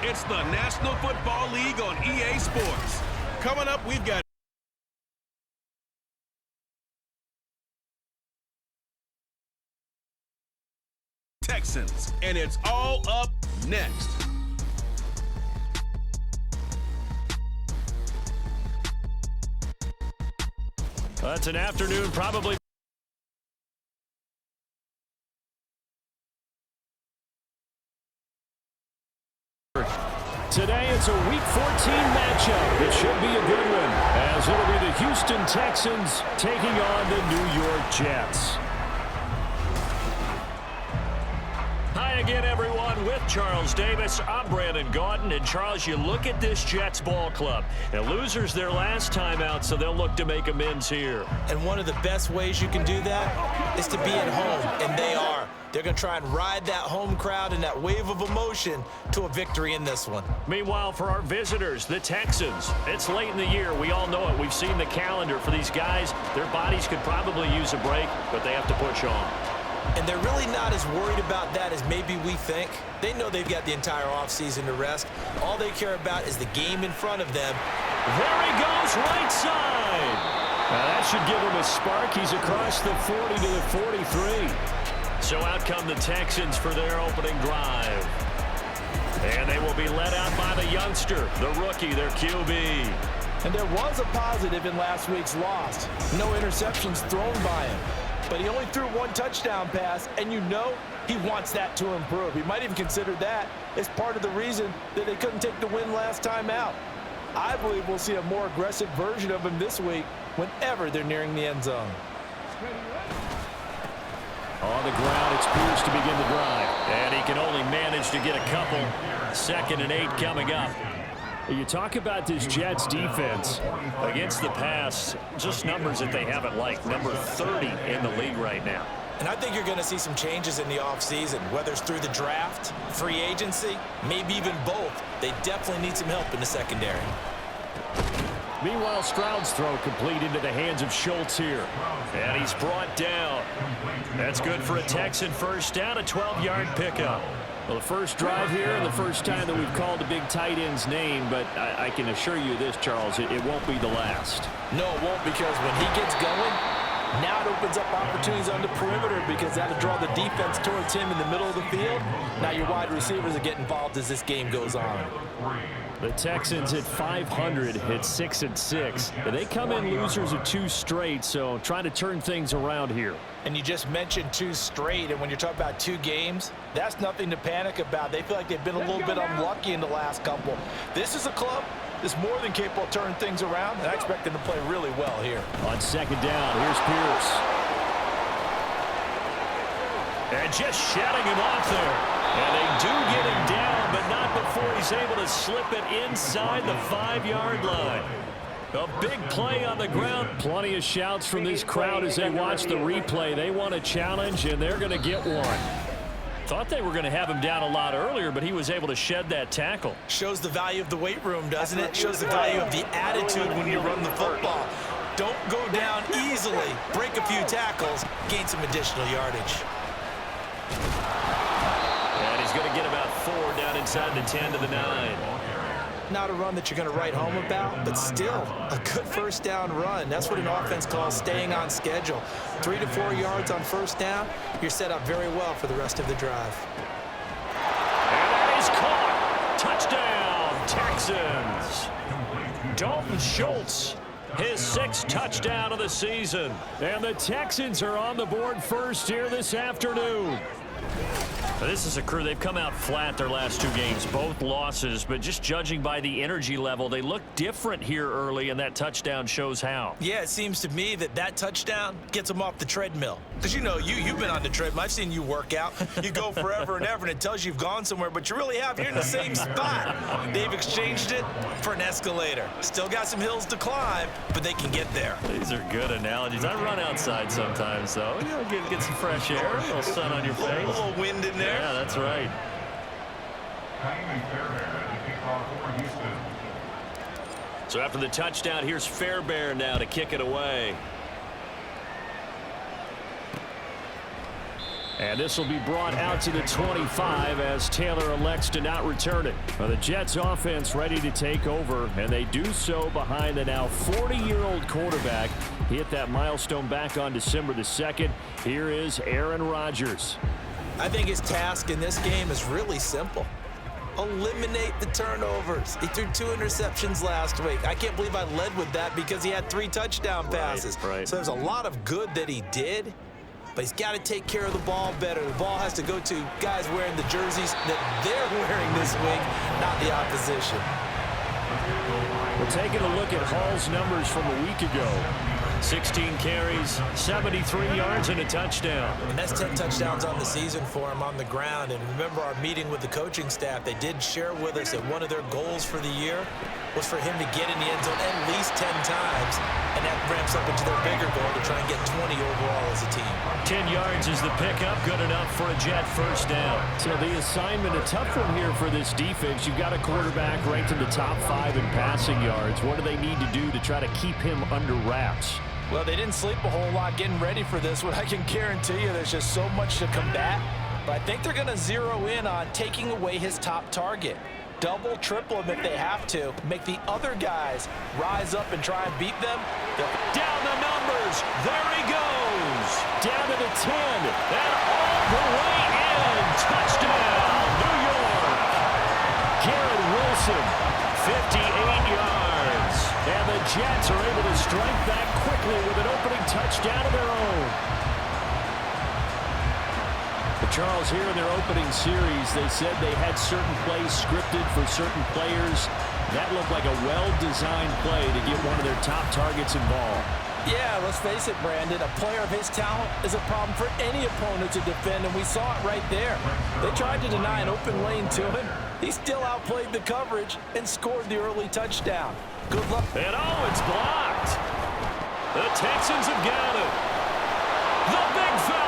It's the National Football League on EA Sports. Coming up, we've got Texans, and it's all up next. That's an afternoon probably. Today it's a Week 14 matchup. It should be a good one, as it'll be the Houston Texans taking on the New York Jets. Hi again, everyone. With Charles Davis, I'm Brandon Gaudin. And Charles, you look at this Jets ball club. And losers their last time out, so they'll look to make amends here. And one of the best ways you can do that is to be at home, and they are. They're going to try and ride that home crowd and that wave of emotion to a victory in this one. Meanwhile, for our visitors, the Texans, it's late in the year. We all know it. We've seen the calendar for these guys. Their bodies could probably use a break, but they have to push on. And they're really not as worried about that as maybe we think. They know they've got the entire offseason to rest. All they care about is the game in front of them. There he goes, right side. Now that should give him a spark. He's across the 40 to the 43. So out come the Texans for their opening drive. And they will be led out by the youngster, the rookie, their QB. And there was a positive in last week's loss. No interceptions thrown by him. But he only threw one touchdown pass, and you know he wants that to improve. He might even consider that as part of the reason that they couldn't take the win last time out. I believe we'll see a more aggressive version of him this week whenever they're nearing the end zone. On the ground, it's Pierce to begin the drive. And he can only manage to get a couple. 2nd and 8 coming up. You talk about this Jets defense against the pass, just numbers that they haven't liked. Number 30 in the league right now. And I think you're going to see some changes in the offseason, whether it's through the draft, free agency, maybe even both. They definitely need some help in the secondary. Meanwhile, Stroud's throw complete into the hands of Schultz here. And he's brought down. That's good for a Texan first down, a 12-yard pickup. Well, the first drive here and the first time that we've called the big tight end's name, but I can assure you this, Charles, it won't be the last. No, it won't, because when he gets going, now it opens up opportunities on the perimeter, because that'll draw the defense towards him in the middle of the field. Now your wide receivers will get involved as this game goes on. The Texans at 500 at 6-6. They come in losers of 2 straight, so trying to turn things around here. And you just mentioned 2 straight, and when you're talking about 2 games, that's nothing to panic about. They feel like they've been a little bit unlucky in the last couple. This is a club that's more than capable of turning things around, and I expect them to play really well here. On 2nd down, here's Pierce. And just shutting him off there. And they do get him down, but not before he's able to slip it inside the 5-yard line. A big play on the ground. Plenty of shouts from this crowd as they watch the replay. They want a challenge, and they're going to get one. Thought they were going to have him down a lot earlier, but he was able to shed that tackle. Shows the value of the weight room, doesn't it? Shows the value of the attitude when you run the football. Don't go down easily. Break a few tackles. Gain some additional yardage. He's going to get about 4 down inside the 10 to the 9. Not a run that you're going to write home about, but still a good first down run. That's what an offense calls staying on schedule. 3 to 4 yards on first down, you're set up very well for the rest of the drive. And that is caught. Touchdown, Texans. Dalton Schultz, his 6th touchdown of the season. And the Texans are on the board first here this afternoon. This is a crew, they've come out flat their last 2 games, both losses, but just judging by the energy level, they look different here early, and that touchdown shows how. Yeah, it seems to me that touchdown gets them off the treadmill. Because you know, you've been on the treadmill. I've seen you work out. You go forever and ever, and it tells you you've gone somewhere, but you really have. You're in the same spot. They've exchanged it for an escalator. Still got some hills to climb, but they can get there. These are good analogies. I run outside sometimes, though. You know, get some fresh air, a little sun on your face. A little wind in there. Yeah, that's right. So after the touchdown, here's Fairbairn now to kick it away. And this will be brought out to the 25 as Taylor elects to not return it. Well, the Jets offense ready to take over, and they do so behind the now 40-year-old quarterback. He hit that milestone back on December the 2nd. Here is Aaron Rodgers. I think his task in this game is really simple. Eliminate the turnovers. He threw 2 interceptions last week. I can't believe I led with that because he had 3 touchdown passes. Right. So there's a lot of good that he did. But he's got to take care of the ball better. The ball has to go to guys wearing the jerseys that they're wearing this week, not the opposition. We're taking a look at Hall's numbers from a week ago. 16 carries, 73 yards, and a touchdown. And that's 10 touchdowns on the season for him on the ground. And remember our meeting with the coaching staff, they did share with us that one of their goals for the year was for him to get in the end zone at least 10 times. And that ramps up into their bigger goal to try and get 20 overall as a team. 10 yards is the pickup, good enough for a Jet first down. So the assignment, a tough one here for this defense. You've got a quarterback ranked in the top 5 in passing yards. What do they need to do to try to keep him under wraps? Well, they didn't sleep a whole lot getting ready for this one. I can guarantee you there's just so much to combat. But I think they're going to zero in on taking away his top target. Double, triple him if they have to. Make the other guys rise up and try and beat them. Down the numbers. There he goes. Down to the 10. And all the way in. Touchdown, New York. Garrett Wilson, 58 yards. And the Jets are able to strike back quickly with an opening touchdown of their own. But Charles, here in their opening series, they said they had certain plays scripted for certain players. That looked like a well-designed play to get one of their top targets involved. Yeah, let's face it, Brandon. A player of his talent is a problem for any opponent to defend, and we saw it right there. They tried to deny an open lane to him. He still outplayed the coverage and scored the early touchdown. Good luck. And oh, it's blocked. The Texans have got it. The big fella.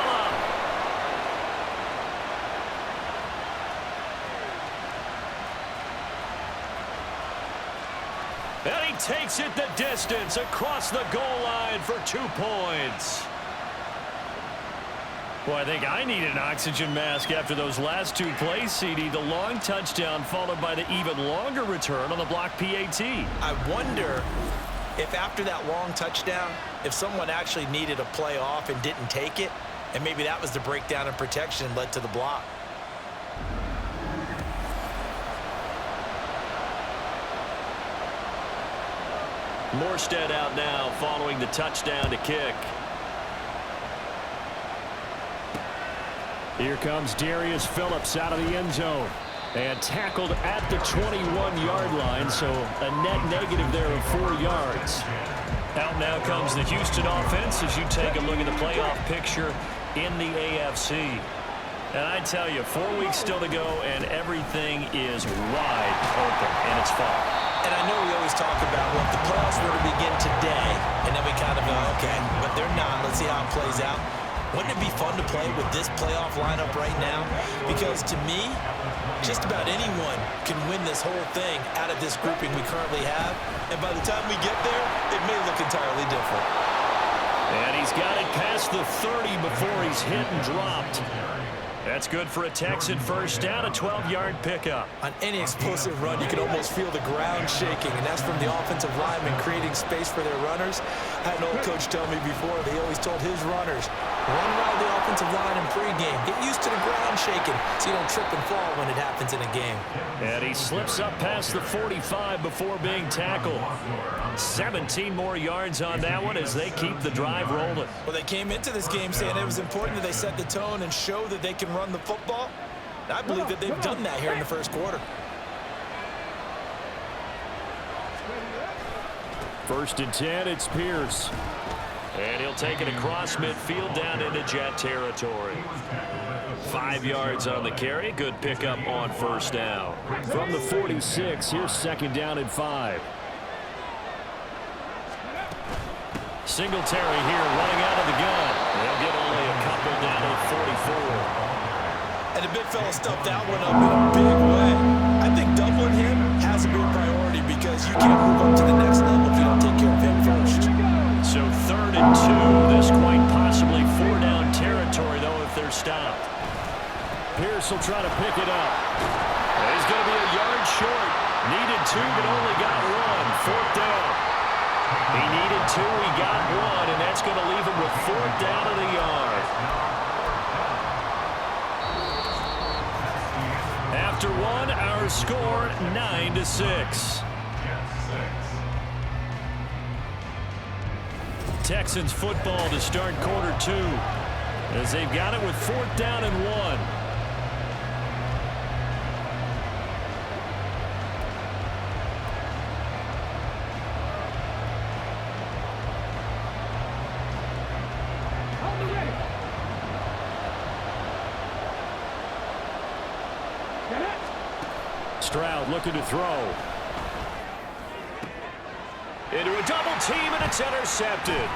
And he takes it the distance across the goal line for 2 points. Boy, I think I need an oxygen mask after those last 2 plays, CD. The long touchdown followed by the even longer return on the block PAT. I wonder if after that long touchdown, if someone actually needed a play off and didn't take it, and maybe that was the breakdown in protection and led to the block. Morstead out now following the touchdown to kick. Here comes Darius Phillips out of the end zone and tackled at the 21-yard line, so a net negative there of 4 yards. Out now comes the Houston offense as you take a look at the playoff picture in the AFC. And I tell you, 4 weeks still to go, and everything is wide open, and it's fun. And I know we always talk about, well, if the playoffs were to begin today, and then we kind of go, okay, but they're not. Let's see how it plays out. Wouldn't it be fun to play with this playoff lineup right now? Because to me, just about anyone can win this whole thing out of this grouping we currently have. And by the time we get there, it may look entirely different. And he's got it past the 30 before he's hit and dropped. That's good for a Texan first down, a 12-yard pickup. On any explosive run, you can almost feel the ground shaking, and that's from the offensive linemen creating space for their runners. I had an old coach tell me before, they always told his runners, run around the offensive line in pregame. Get used to the ground shaking so you don't trip and fall when it happens in a game. And he slips up past the 45 before being tackled. 17 more yards on that one as they keep the drive rolling. Well, they came into this game saying it was important that they set the tone and show that they can run the football. I believe that they've done that here in the first quarter. First and 10, it's Pierce. And he'll take it across midfield down into Jet territory. 5 yards on the carry. Good pickup on first down. From the 46, here's second down and 5. Singletary here running out of the gun. They'll get only a couple down at 44. And the big fella stuffed that one up in a big way. I think doubling him has to be a priority because you can't move up to the next level if you don't take care of him first. So 3rd and 2. This quite possibly 4-down territory, though, if they're stopped. This will try to pick it up. He's going to be a yard short. Needed 2, but only got 1. 4th down. He needed 2, he got 1, and that's going to leave him with 4th down of the yard. After 1, our score 9-6. Texans football to start quarter 2 as they've got it with 4th down and 1. Stroud looking to throw. Into a double team, and it's intercepted.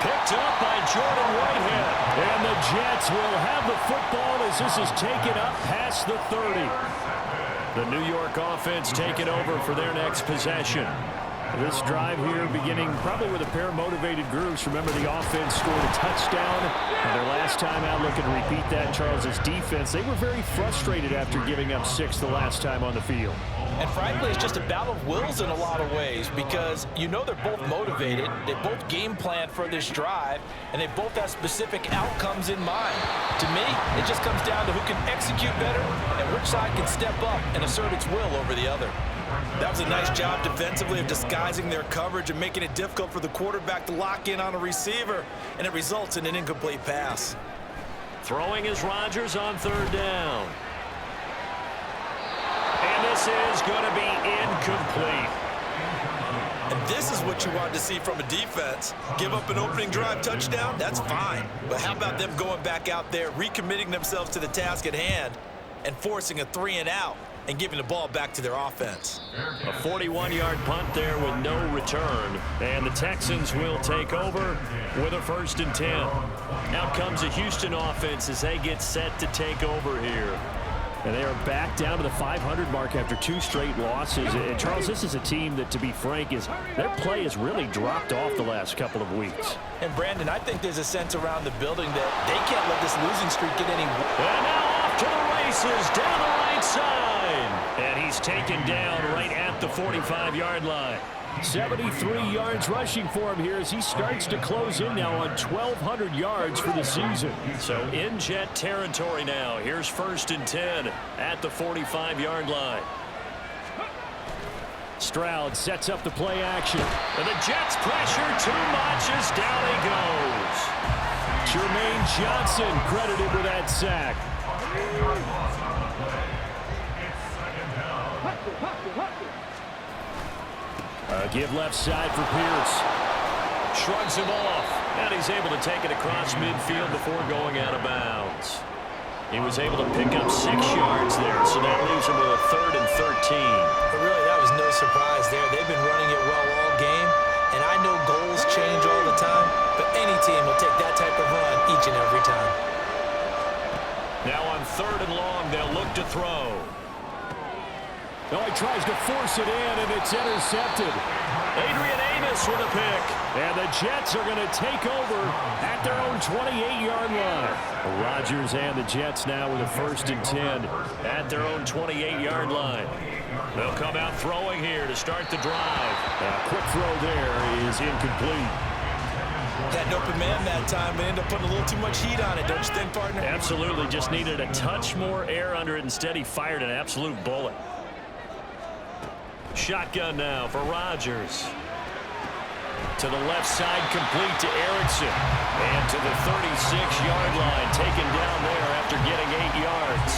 Picked up by Jordan Whitehead. And the Jets will have the football as this is taken up past the 30. The New York offense taking over for their next possession. This drive here beginning probably with a pair of motivated groups. Remember, the offense scored a touchdown. And their last time out, looking to repeat that, Charles's defense, they were very frustrated after giving up 6 the last time on the field. And frankly, it's just a battle of wills in a lot of ways because you know they're both motivated, they both game plan for this drive, and they both have specific outcomes in mind. To me, it just comes down to who can execute better and which side can step up and assert its will over the other. That was a nice job defensively of disguising their coverage and making it difficult for the quarterback to lock in on a receiver, and it results in an incomplete pass. Throwing is Rodgers on 3rd down. And this is going to be incomplete. And this is what you want to see from a defense. Give up an opening drive touchdown, that's fine. But how about them going back out there, recommitting themselves to the task at hand, and forcing a 3-and-out and giving the ball back to their offense. A 41-yard punt there with no return. And the Texans will take over with a 1st and 10. Out comes the Houston offense as they get set to take over here. And they are back down to the 500 mark after 2 straight losses. And Charles, this is a team that, to be frank, their play has really dropped off the last couple of weeks. And Brandon, I think there's a sense around the building that they can't let this losing streak get any. And now off to the races down the right side. And he's taken down right at the 45-yard line. 73 yards rushing for him here as he starts to close in now on 1,200 yards for the season. So in Jet territory now. Here's 1st and 10 at the 45-yard line. Stroud sets up the play action. And the Jets pressure too much as down he goes. Jermaine Johnson credited with that sack. Give left side for Pierce. Shrugs him off. And he's able to take it across midfield before going out of bounds. He was able to pick up 6 yards there, so that leaves him with a 3rd and 13. But really, that was no surprise there. They've been running it well all game, and I know goals change all the time, but any team will take that type of run each and every time. Now on 3rd and long, they'll look to throw. Oh, he tries to force it in, and it's intercepted. Adrian Amos with a pick. And the Jets are going to take over at their own 28-yard line. Rodgers and the Jets now with a 1st and 10 at their own 28-yard line. They'll come out throwing here to start the drive. A quick throw there is incomplete. Had an open man that time, but ended up putting a little too much heat on it, don't you think, partner? Absolutely. Just needed a touch more air under it. Instead, he fired an absolute bullet. Shotgun now for Rodgers. To the left side, complete to Erickson. And to the 36-yard line, taken down there after getting 8 yards.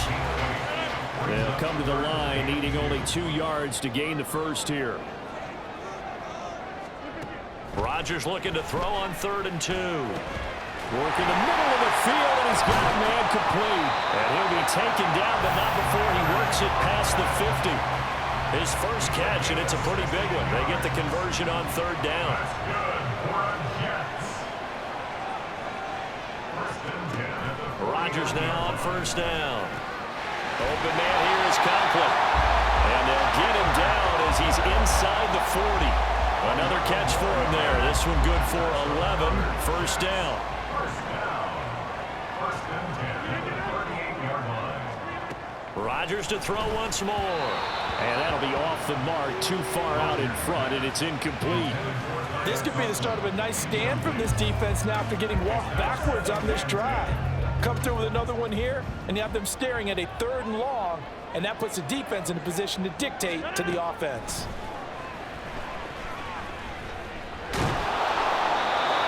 They'll come to the line, needing only 2 yards to gain the first here. Rodgers looking to throw on 3rd and 2. Work in the middle of the field, and he's got a man complete. And he'll be taken down, but not before he works it past the 50. His first catch, and it's a pretty big one. They get the conversion on 3rd down. Rodgers now on 1st down. Open man here is Conklin. And they'll get him down as he's inside the 40. Another catch for him there. This one good for 11. 1st down. Rodgers to throw once more. And that'll be off the mark, too far out in front, and it's incomplete. This could be the start of a nice stand from this defense now after getting walked backwards on this drive. Come through with another one here, and you have them staring at a 3rd and long, and that puts the defense in a position to dictate to the offense.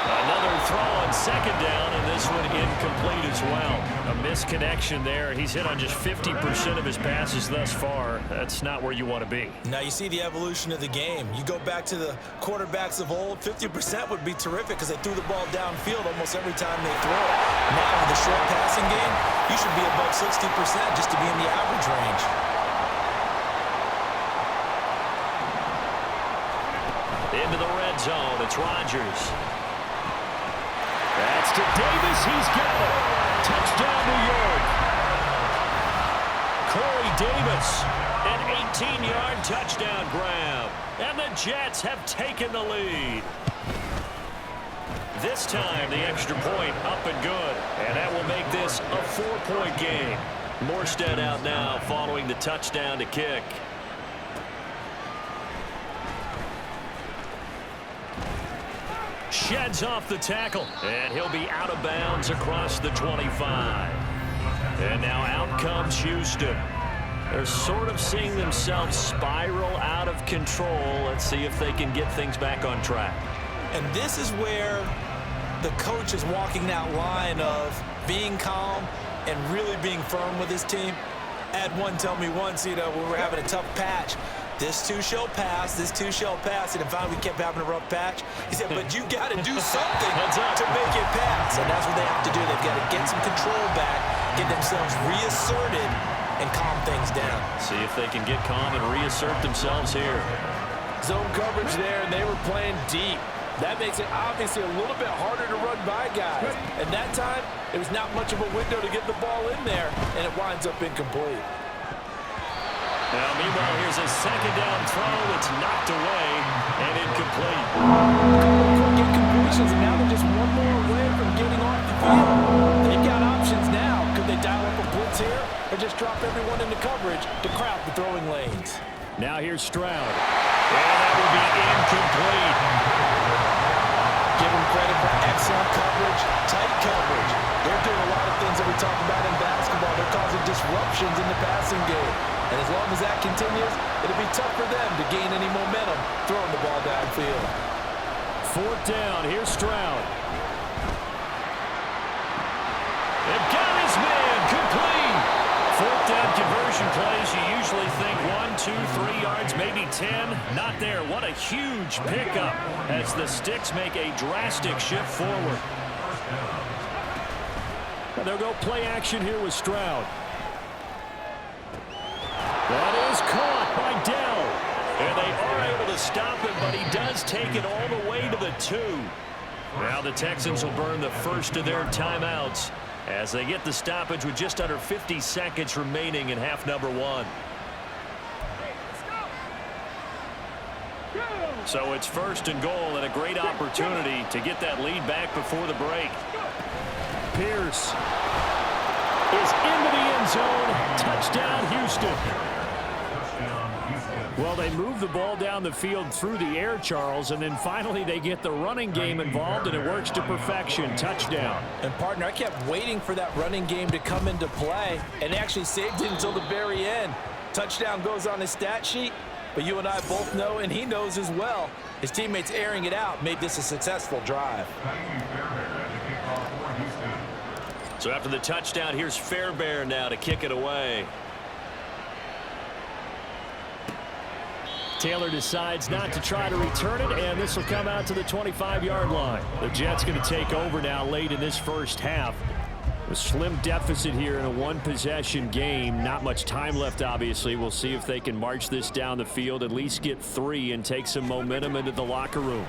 Another throw on 2nd down, and this one incomplete as well. A misconnection there. He's hit on just 50% of his passes thus far. That's not where you want to be. Now you see the evolution of the game. You go back to the quarterbacks of old, 50% would be terrific because they threw the ball downfield almost every time they throw it. Now with the short passing game, you should be above 60% just to be in the average range. Into the red zone, it's Rodgers. That's to Davis, he's got it. Touchdown, New York. Corey Davis, an 18-yard touchdown grab. And the Jets have taken the lead. This time, the extra point up and good. And that will make this a 4-point game. Morstead out now following the touchdown to kick. Sheds off the tackle, and he'll be out of bounds across the 25. And now out comes Houston. They're sort of seeing themselves spiral out of control. Let's see if they can get things back on track. And this is where the coach is walking that line of being calm and really being firm with his team. I had one tell me once, when we were having a tough patch, this too shall pass, this too shall pass, and finally we kept having a rough patch. He said, but you got to do something to make it pass, and that's what they have to do. They've got to get some control back, get themselves reasserted, and calm things down. See if they can get calm and reassert themselves here. Zone coverage there, and they were playing deep. That makes it obviously a little bit harder to run by guys. And that time, it was not much of a window to get the ball in there, and it winds up incomplete. Now, meanwhile, here's a 2nd down throw that's knocked away and incomplete. Quick incompletions, and now they're just one more away from getting off the field. They've got options now. Could they dial up a blitz here or just drop everyone into coverage to crowd the throwing lanes? Now here's Stroud. And that will be incomplete. Give them credit for excellent coverage, tight coverage. They're doing a lot of things that we talk about in basketball. They're causing disruptions in the passing game. And as long as that continues, it'll be tough for them to gain any momentum throwing the ball downfield. 4th down. Here's Stroud. They've got his man complete. 4th down conversion plays. You usually think 1, 2, 3 yards, maybe 10. Not there. What a huge pickup as the Sticks make a drastic shift forward. And they'll go play action here with Stroud. That is caught by Dell. And they are able to stop him, but he does take it all the way to the 2. Now the Texans will burn the first of their timeouts as they get the stoppage with just under 50 seconds remaining in half number 1. So it's 1st and goal and a great opportunity to get that lead back before the break. Pierce is into the end zone. Touchdown, Houston. Well, they move the ball down the field through the air, Charles, and then finally they get the running game involved, and it works to perfection. Touchdown. And, partner, I kept waiting for that running game to come into play and actually saved it until the very end. Touchdown goes on his stat sheet, but you and I both know, and he knows as well, his teammates airing it out made this a successful drive. So after the touchdown, here's Fairbairn now to kick it away. Taylor decides not to try to return it, and this will come out to the 25-yard line. The Jets going to take over now late in this first half. A slim deficit here in a one-possession game. Not much time left, obviously. We'll see if they can march this down the field, at least get 3, and take some momentum into the locker room.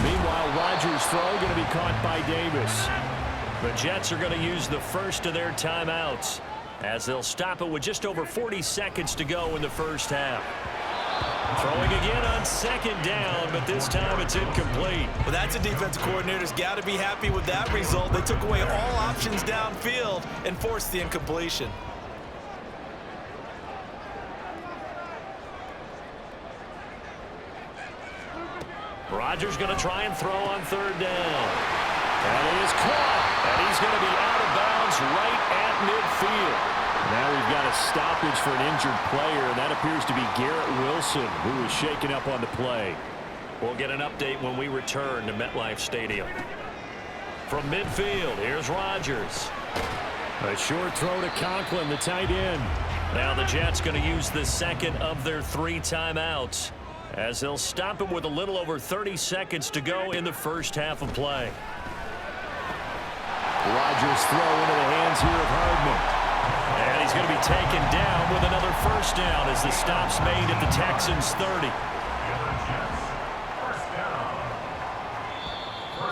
Meanwhile, Rodgers' throw going to be caught by Davis. The Jets are going to use the first of their timeouts as they'll stop it with just over 40 seconds to go in the first half. Throwing again on 2nd down, but this time it's incomplete. Well, that's a defensive coordinator's got to be happy with that result. They took away all options downfield and forced the incompletion. Rodgers going to try and throw on third down. And it is caught. And he's going to be out of bounds right at midfield. Now we've got a stoppage for an injured player, and that appears to be Garrett Wilson, who is shaken up on the play. We'll get an update when we return to MetLife Stadium. From midfield, here's Rodgers. A short throw to Conklin, the tight end. Now the Jets going to use the second of their 3 timeouts, as they'll stop him with a little over 30 seconds to go in the first half of play. Rodgers throw into the hands here of Hardman. And he's going to be taken down with another first down as the stop's made at the Texans 30.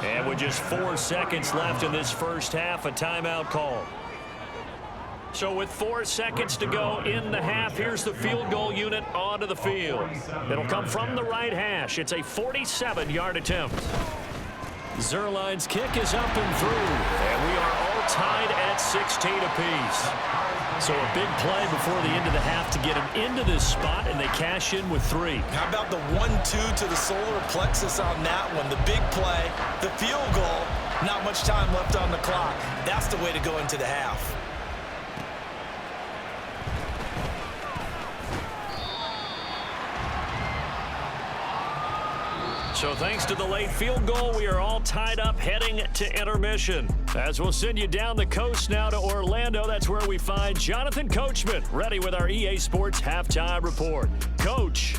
And with just 4 seconds left in this first half, a timeout call. So with 4 seconds to go in the half, here's the field goal unit onto the field. It'll come from the right hash. It's a 47-yard attempt. Zerline's kick is up and through, and we are all tied at 16 apiece. So a big play before the end of the half to get them into this spot, and they cash in with 3. How about the 1-2 to the solar plexus on that one? The big play, the field goal, not much time left on the clock. That's the way to go into the half. So thanks to the late field goal, we are all tied up heading to intermission. As we'll send you down the coast now to Orlando, that's where we find Jonathan Coachman ready with our EA Sports Halftime Report. Coach.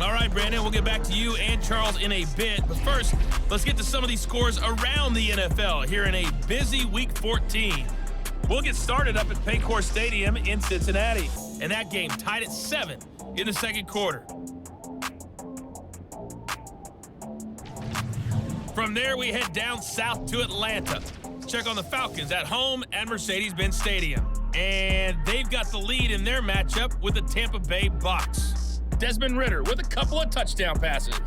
All right, Brandon, we'll get back to you and Charles in a bit. But first, let's get to some of these scores around the NFL here in a busy Week 14. We'll get started up at Paycor Stadium in Cincinnati. And that game tied at 7 in the second quarter. From there, we head down south to Atlanta. Check on the Falcons at home at Mercedes-Benz Stadium. And they've got the lead in their matchup with the Tampa Bay Bucs. Desmond Ridder with a couple of touchdown passes.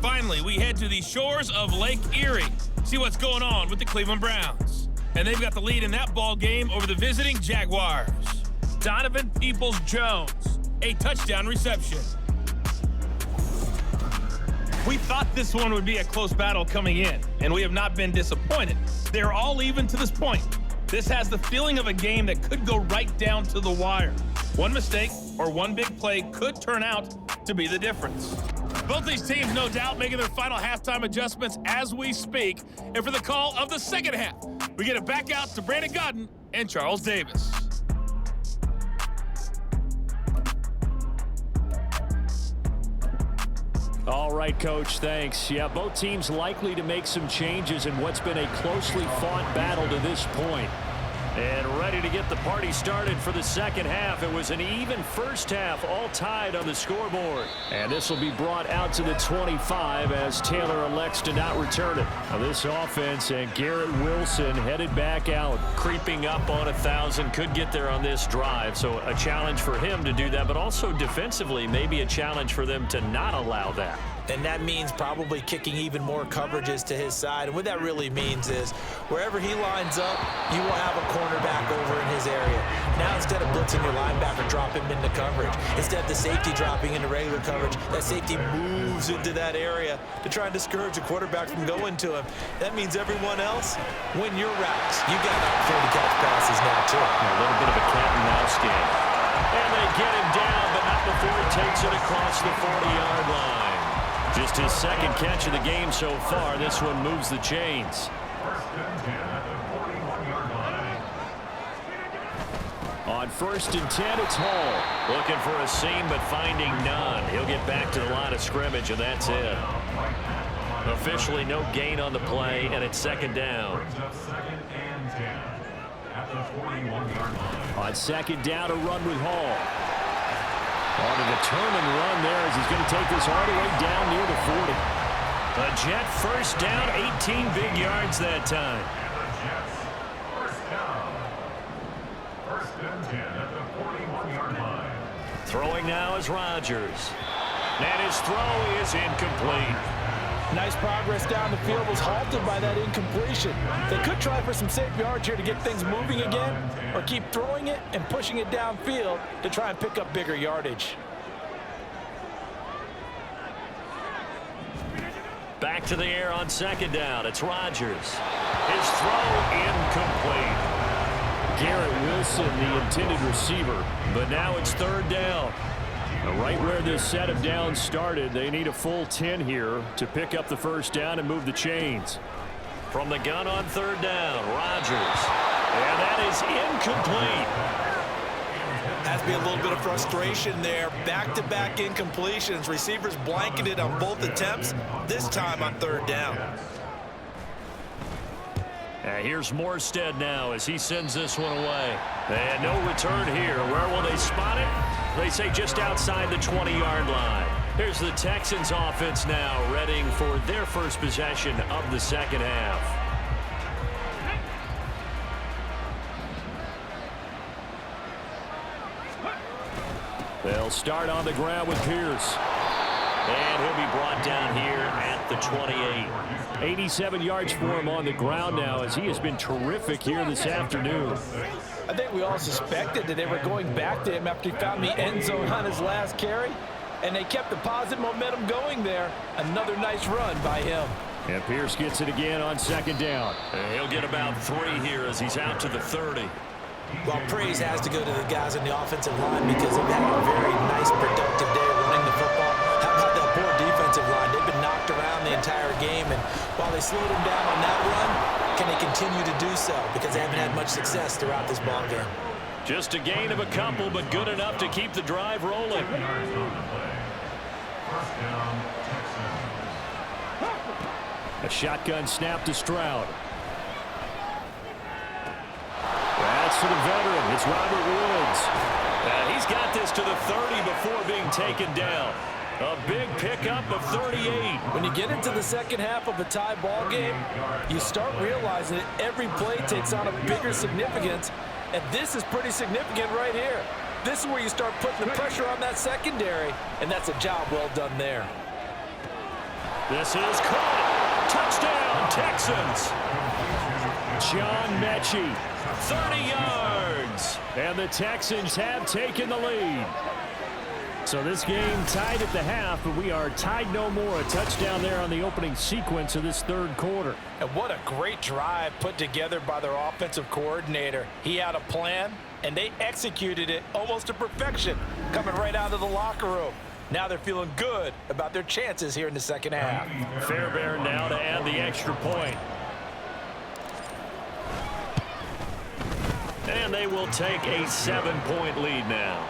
Finally, we head to the shores of Lake Erie. See what's going on with the Cleveland Browns. And they've got the lead in that ball game over the visiting Jaguars. Donovan Peoples-Jones, a touchdown reception. We thought this one would be a close battle coming in, and we have not been disappointed. They're all even to this point. This has the feeling of a game that could go right down to the wire. One mistake or one big play could turn out to be the difference. Both these teams, no doubt, making their final halftime adjustments as we speak. And for the call of the second half, we get it back out to Brandon Godden and Charles Davis. All right, Coach, thanks. Yeah, both teams likely to make some changes in what's been a closely fought battle to this point. And ready to get the party started for the second half. It was an even first half, all tied on the scoreboard. And this will be brought out to the 25 as Taylor elects to not return it. Now this offense and Garrett Wilson headed back out. Creeping up on 1,000, could get there on this drive. So a challenge for him to do that, but also defensively, maybe a challenge for them to not allow that. And that means probably kicking even more coverages to his side. And what that really means is wherever he lines up, you will have a cornerback over in his area. Now instead of blitzing your linebacker, drop him into coverage. Instead of the safety dropping into regular coverage, that safety moves into that area to try and discourage a quarterback from going to him. That means everyone else, win your routes. You got an opportunity to catch passes now, too. A little bit of a cat and mouse game. And they get him down, but not before he takes it across the 40-yard line. Just his second catch of the game so far. This one moves the chains. On 1st and 10, it's Hall. Looking for a seam, but finding none. He'll get back to the line of scrimmage, and that's it. Officially no gain on the play, and it's second down. On second down, a run with Hall. On a determined run there as he's going to take this all the way down near the 40. A Jet first down, 18 big yards that time. First and 10 at the 41-yard line. Throwing now is Rodgers. And his throw is incomplete. Nice progress down the field was halted by that incompletion. They could try for some safe yards here to get things moving again, or keep throwing it and pushing it downfield to try and pick up bigger yardage. Back to the air on second down. It's Rodgers. His throw incomplete. Garrett Wilson, the intended receiver, but now it's third down. Right where this set of downs started, they need a full 10 here to pick up the first down and move the chains. From the gun on third down, Rodgers. And that is incomplete. Has to be a little bit of frustration there. Back-to-back incompletions. Receivers blanketed on both attempts, this time on third down. Here's Morstead now as he sends this one away. And no return here. Where will they spot it? They say just outside the 20-yard line. Here's the Texans offense now, readying for their first possession of the second half. They'll start on the ground with Pierce. And he'll be brought down here at the 28. 87 yards for him on the ground now as he has been terrific here this afternoon. I think we all suspected that they were going back to him after he found the end zone on his last carry, and they kept the positive momentum going there. Another nice run by him. And Pierce gets it again on second down. And he'll get about 3 here as he's out to the 30. Well, praise has to go to the guys on the offensive line because they've had a very nice, productive day running the football. How about that poor defensive line? They've been knocked around the entire game, and while they slowed them down on that run, can they continue to do so? Because they haven't had much success throughout this ball game. Just a gain of a couple, but good enough to keep the drive rolling. A shotgun snap to Stroud. That's to the veteran. It's Robert Woods. He's got this to the 30 before being taken down. A big pickup of 38. When you get into the second half of a tie ball game, you start realizing that every play takes on a bigger significance, and this is pretty significant right here. This is where you start putting the pressure on that secondary, and that's a job well done there. This is caught. Touchdown, Texans. John Mechie, 30 yards. And the Texans have taken the lead. So this game tied at the half, but we are tied no more. A touchdown there on the opening sequence of this third quarter. And what a great drive put together by their offensive coordinator. He had a plan, and they executed it almost to perfection, coming right out of the locker room. Now they're feeling good about their chances here in the second half. Fairbairn now to add the extra point. And they will take a 7-point lead now.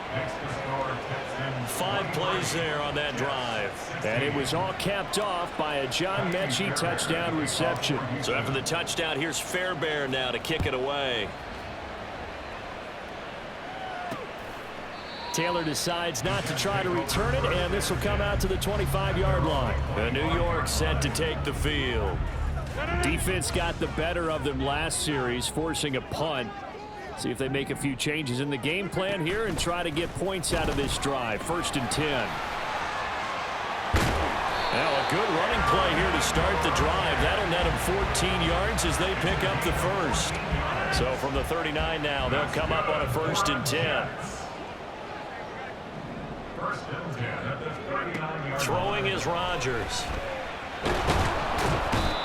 5 plays there on that drive. And it was all capped off by a John Mechie touchdown reception. So after the touchdown, here's Fairbairn now to kick it away. Taylor decides not to try to return it, and this will come out to the 25-yard line. The New York set to take the field. Defense got the better of them last series, forcing a punt. See if they make a few changes in the game plan here and try to get points out of this drive. 1st and 10. Now a good running play here to start the drive. That'll net them 14 yards as they pick up the first. So from the 39 now, they'll come up on a 1st and 10. Throwing is Rodgers.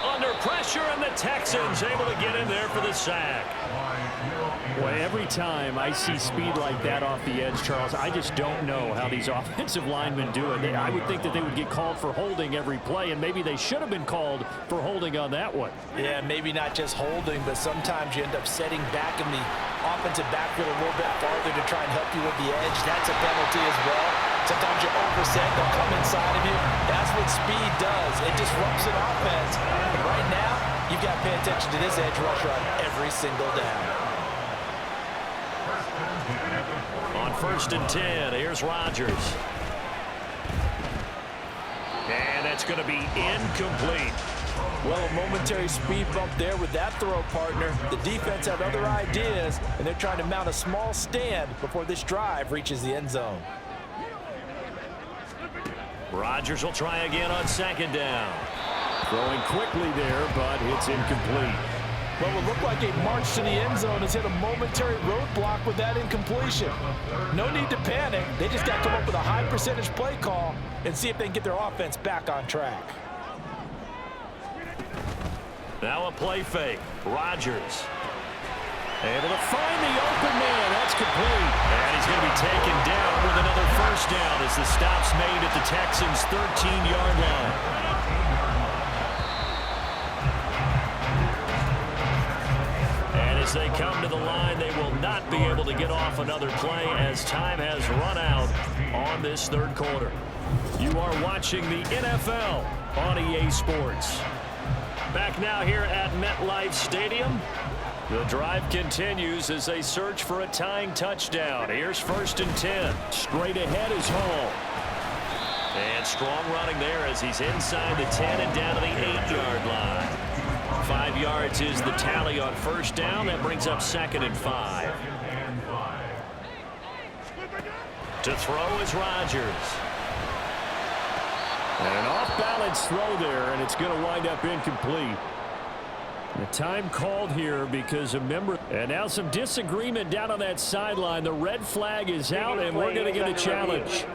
Under pressure, and the Texans able to get in there for the sack. Boy, every time I see speed like that off the edge, Charles, I just don't know how these offensive linemen do it. I would think that they would get called for holding every play, and maybe they should have been called for holding on that one. Yeah, maybe not just holding, but sometimes you end up setting back in the offensive backfield a little bit farther to try and help you with the edge. That's a penalty as well. Sometimes you overset, they'll come inside of you. That's what speed does. It disrupts an offense. But right now, you've got to pay attention to this edge rusher on every single down. On 1st and 10, here's Rodgers. And that's going to be incomplete. Well, a momentary speed bump there with that throw, partner. The defense had other ideas, and they're trying to mount a small stand before this drive reaches the end zone. Rodgers will try again on 2nd down. Throwing quickly there, but it's incomplete. Well, it looked like a march to the end zone has hit a momentary roadblock with that incompletion. No need to panic. They just got to come up with a high percentage play call and see if they can get their offense back on track. Now a play fake. Rodgers. Able to find the open man. That's complete. And he's going to be taken down with another first down as the stop's made at the Texans' 13-yard line. And as they come to the line, they will not be able to get off another play as time has run out on this third quarter. You are watching the NFL on EA Sports. Back now here at MetLife Stadium. The drive continues as they search for a tying touchdown. Here's 1st and 10. Straight ahead is Hall. And strong running there as he's inside the 10 and down to the 8-yard line. 5 yards is the tally on first down. That brings up 2nd and 5. To throw is Rodgers. And an off-balance throw there, and it's going to wind up incomplete. The time called here because a member, and now some disagreement down on that sideline. The red flag is out, and we're going to get a challenge.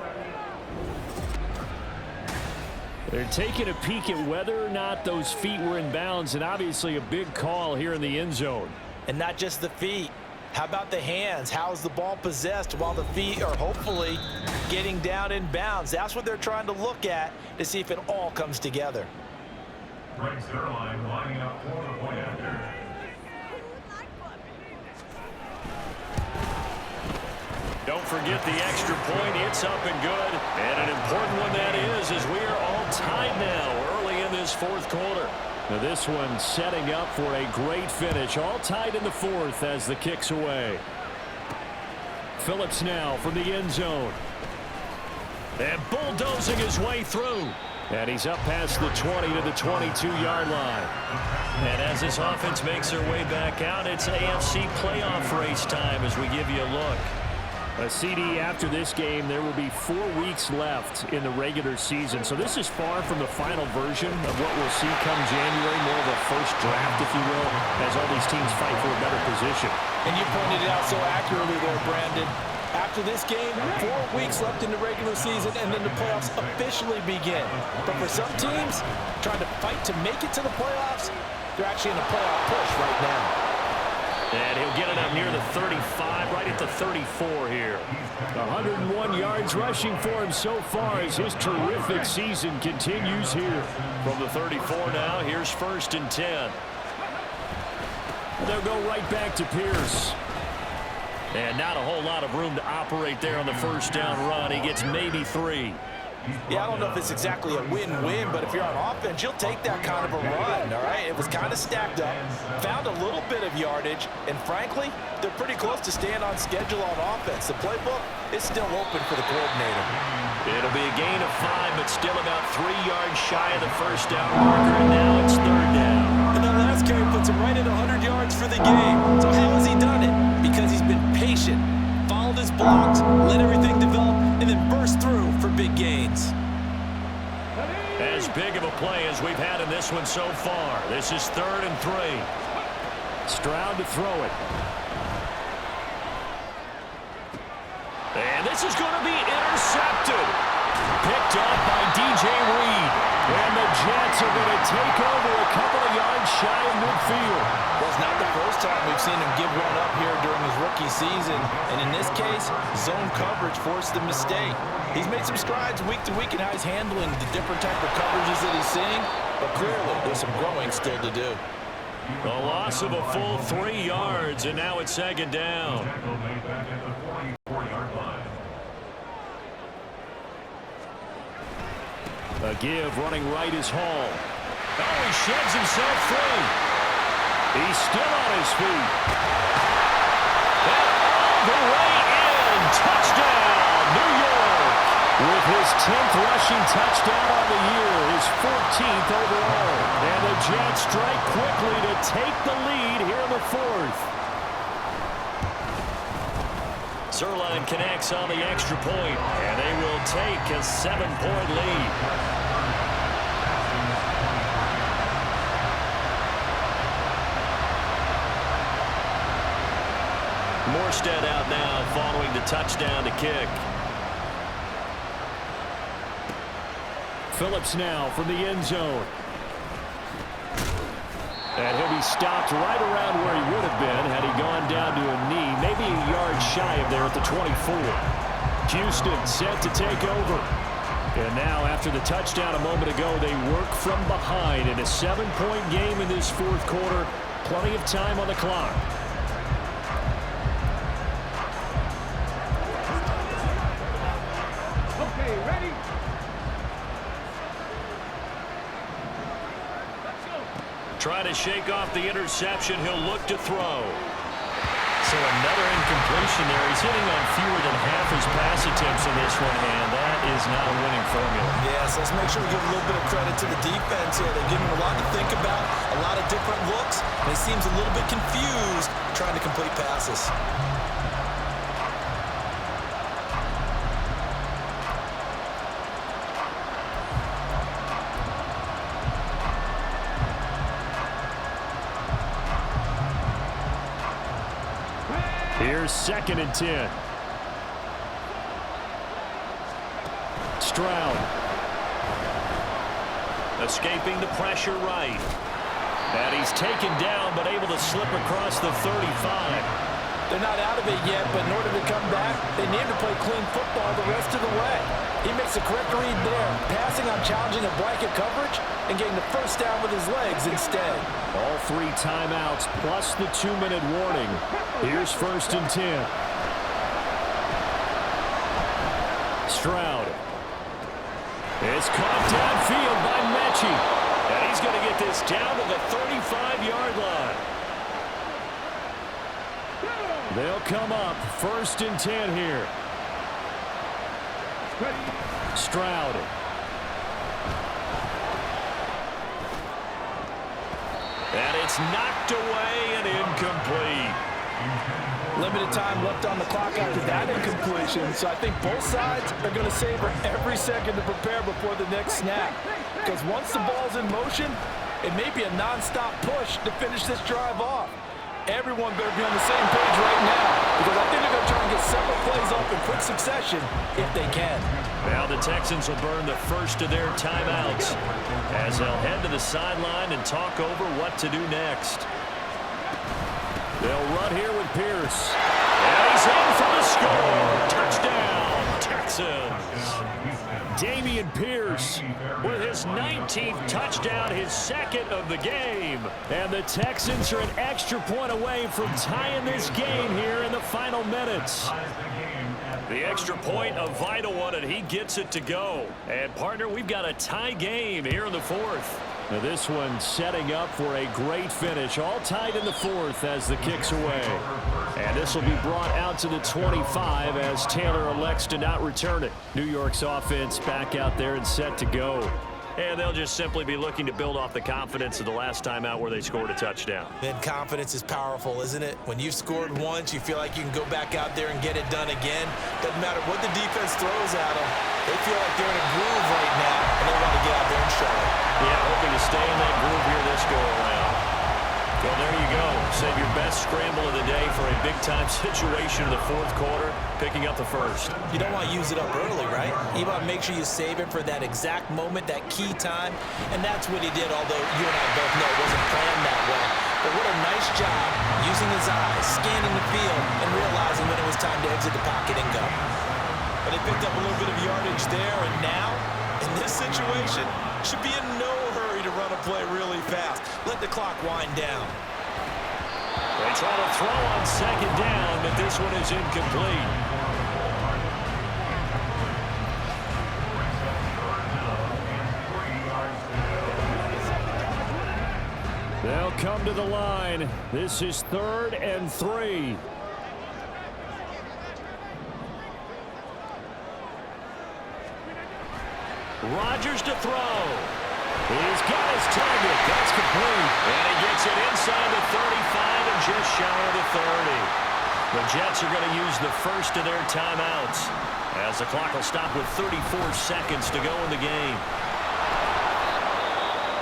They're taking a peek at whether or not those feet were in bounds, and obviously a big call here in the end zone. And not just the feet. How about the hands? How's the ball possessed while the feet are hopefully getting down in bounds? That's what they're trying to look at to see if it all comes together. Lining up for the point after. Don't forget the extra point. It's up and good. And an important one that is, as we are all tied now early in this fourth quarter. Now this one setting up for a great finish. All tied in the fourth as the kick's away. Phillips now from the end zone. And bulldozing his way through. And he's up past the 20 to the 22-yard line. And as this offense makes their way back out, it's AFC playoff race time as we give you a look. A CD after this game, there will be 4 weeks left in the regular season. So this is far from the final version of what we'll see come January, more of a first draft, if you will, as all these teams fight for a better position. And you pointed it out so accurately there, Brandon. After this game, 4 weeks left in the regular season, and then the playoffs officially begin. But for some teams, trying to fight to make it to the playoffs, they're actually in a playoff push right now. And he'll get it up near the 35, right at the 34 here. 101 yards rushing for him so far as his terrific season continues here. From the 34 now, here's 1st and 10. They'll go right back to Pierce. And not a whole lot of room to operate there on the first down run. He gets maybe 3. Yeah, I don't know if it's exactly a win-win, but if you're on offense, you'll take that kind of a run, all right? It was kind of stacked up, found a little bit of yardage, and frankly, they're pretty close to staying on schedule on offense. The playbook is still open for the coordinator. It'll be a gain of 5, but still about 3 yards shy of the first down marker, and now it's 3rd down. And that last carry puts him right at 100 yards for the game. So how has he done it? Because he's been patient, followed his blocks, let everything develop, and then burst through for big gains. As big of a play as we've had in this one so far. This is 3rd and 3. Stroud to throw it. And this is going to be intercepted. Picked up by DJ Reed. And the Jets are going to take over a couple of yards shy of midfield. Well, it's not the first time we've seen him give one up here during his rookie season. And in this case, zone coverage forced the mistake. He's made some strides week to week in how he's handling the different type of coverages that he's seeing. But clearly, there's some growing still to do. A loss of a full 3 yards, and now it's 2nd down. A give running right is Hall. Oh, he sheds himself free. He's still on his feet. And all the way in. Touchdown, New York. With his 10th rushing touchdown on the year, his 14th overall. And the Jets strike quickly to take the lead here in the 4th. Zerline connects on the extra point, and they will take a 7-point lead. Morstead out now following the touchdown to kick. Phillips now from the end zone. And he'll be stopped right around where he would have been had he gone down to a knee, maybe a yard shy of there at the 24. Houston set to take over. And now, after the touchdown a moment ago, they work from behind in a 7-point game in this fourth quarter. Plenty of time on the clock. Okay, ready? Trying to shake off the interception. He'll look to throw. So another incompletion there. He's hitting on fewer than half his pass attempts in this one, and that is not a winning formula. Yes, let's make sure we give a little bit of credit to the defense here. They're giving him a lot to think about, a lot of different looks, and he seems a little bit confused trying to complete passes. Here's 2nd and 10. Stroud. Escaping the pressure right. And he's taken down but able to slip across the 35. They're not out of it yet, but in order to come back, they need to play clean football the rest of the way. He makes a correct read there, passing on challenging a blanket coverage and getting the first down with his legs instead. All 3 timeouts plus the 2-minute warning. Here's 1st and 10. Stroud. It's caught downfield by Mechie. And he's going to get this down to the 35-yard line. They'll come up 1st and 10 here. Stroud. And it's knocked away and incomplete. Limited time left on the clock after that incompletion, so I think both sides are going to savor every second to prepare before the next snap. Because once the ball's in motion, it may be a non-stop push to finish this drive off. Everyone better be on the same page right now, because I think they're going to try and get several plays off in quick succession if they can. Now the Texans will burn the first of their timeouts as they'll head to the sideline and talk over what to do next. They'll run here with Pierce. And he's in for the score. Touchdown, Texans. Dameon Pierce with his 19th touchdown, his 2nd of the game. And the Texans are an extra point away from tying this game here in the final minutes. The extra point, a vital one, and he gets it to go. And, partner, we've got a tie game here in the 4th. Now this one setting up for a great finish. All tied in the 4th as the kick's away. And this will be brought out to the 25 as Taylor elects to not return it. New York's offense back out there and set to go. And they'll just simply be looking to build off the confidence of the last time out where they scored a touchdown. And confidence is powerful, isn't it? When you've scored once, you feel like you can go back out there and get it done again. Doesn't matter what the defense throws at them. They feel like they're in a groove right now, and they want to get out there and show it. Yeah, hoping to stay in that groove here this go-around. Well, there you go. Save your best scramble of the day for a big-time situation in the 4th quarter, picking up the 1st. You don't want to use it up early, right? You want to make sure you save it for that exact moment, that key time, and that's what he did, although you and I both know it wasn't planned that way. But what a nice job using his eyes, scanning the field, and realizing when it was time to exit the pocket and go. But they picked up a little bit of yardage there, and now, in this situation, should be in no hurry to run a play really fast. Let the clock wind down. They try to throw on 2nd down, but this one is incomplete. They'll come to the line. This is 3rd and 3. Rodgers to throw. He's got his target. That's complete. And he gets it inside the 35 and just shy of the 30. The Jets are going to use the first of their timeouts as the clock will stop with 34 seconds to go in the game.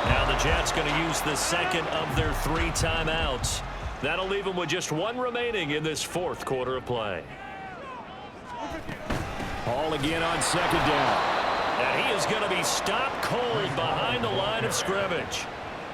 Now the Jets going to use the 2nd of their 3 timeouts. That'll leave them with just 1 remaining in this 4th quarter of play. Hall again on 2nd down. And he is going to be stopped cold behind the line of scrimmage.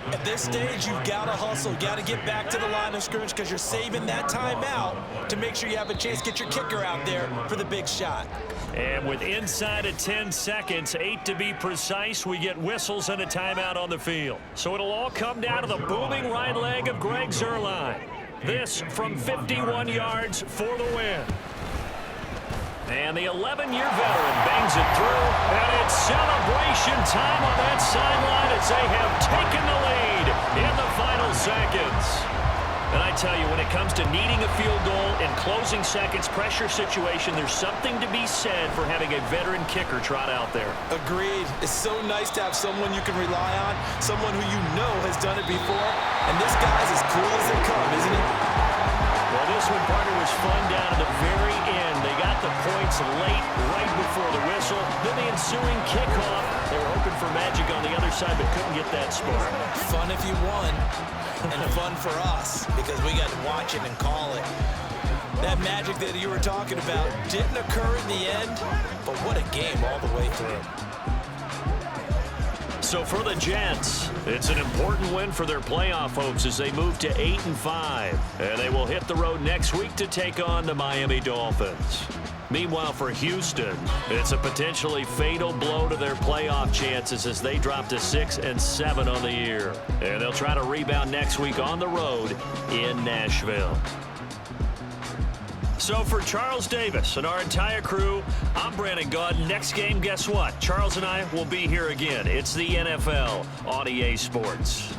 At this stage, you've got to hustle, got to get back to the line of scrimmage because you're saving that timeout to make sure you have a chance to get your kicker out there for the big shot. And with inside of 10 seconds, 8 to be precise, we get whistles and a timeout on the field. So it'll all come down to the booming right leg of Greg Zuerlein. This from 51 yards for the win. And the 11-year veteran bangs it through, and it's celebration time on that sideline as they have taken the lead in the final seconds. And I tell you, when it comes to needing a field goal in closing seconds, pressure situation, there's something to be said for having a veteran kicker trot out there. Agreed. It's so nice to have someone you can rely on, someone who you know has done it before, and this guy's as cool as they come, isn't he? Well, this one, partner, was fun down to the very end. They got the points late, right before the whistle. Then the ensuing kickoff. They were hoping for magic on the other side, but couldn't get that spark. Fun if you won, and fun for us because we got to watch it and call it. That magic that you were talking about didn't occur in the end, but what a game all the way through. So for the Jets, it's an important win for their playoff hopes as they move to 8-5. And they will hit the road next week to take on the Miami Dolphins. Meanwhile, for Houston, it's a potentially fatal blow to their playoff chances as they drop to 6-7 on the year. And they'll try to rebound next week on the road in Nashville. So for Charles Davis and our entire crew, I'm Brandon Gaud. Next game, guess what? Charles and I will be here again. It's the NFL on EA Sports.